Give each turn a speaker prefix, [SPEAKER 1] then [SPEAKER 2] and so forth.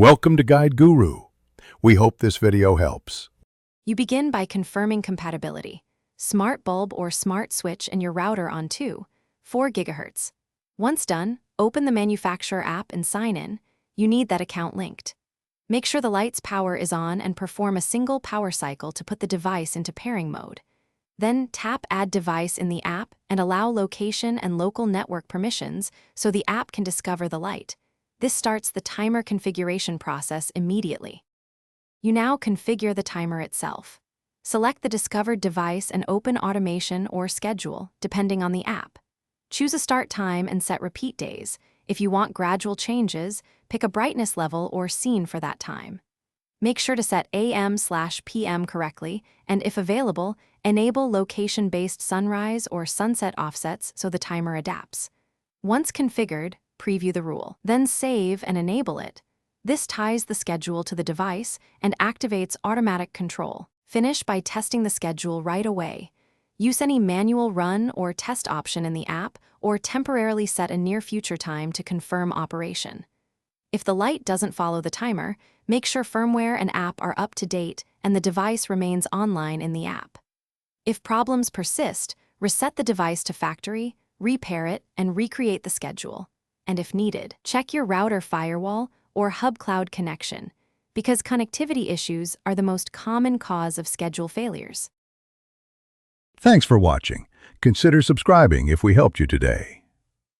[SPEAKER 1] Welcome to Guide Guru. We hope this video helps.
[SPEAKER 2] You begin by confirming compatibility. Smart bulb or smart switch in your router on 4 GHz. Once done, open the manufacturer app and sign in. You need that account linked. Make sure the light's power is on and perform a single power cycle to put the device into pairing mode. Then tap Add Device in the app and allow location and local network permissions so the app can discover the light. This starts the timer configuration process immediately. You now configure the timer itself. Select the discovered device and open automation or schedule, depending on the app. Choose a start time and set repeat days. If you want gradual changes, pick a brightness level or scene for that time. Make sure to set AM/PM correctly, and if available, enable location-based sunrise or sunset offsets so the timer adapts. Once configured, preview the rule. Then save and enable it. This ties the schedule to the device and activates automatic control. Finish by testing the schedule right away. Use any manual run or test option in the app or temporarily set a near-future time to confirm operation. If the light doesn't follow the timer, make sure firmware and app are up to date and the device remains online in the app. If problems persist, reset the device to factory, repair it, and recreate the schedule. And if needed, check your router firewall or hub cloud connection, because connectivity issues are the most common cause of schedule failures.
[SPEAKER 1] Thanks for watching. Consider subscribing if we helped you today.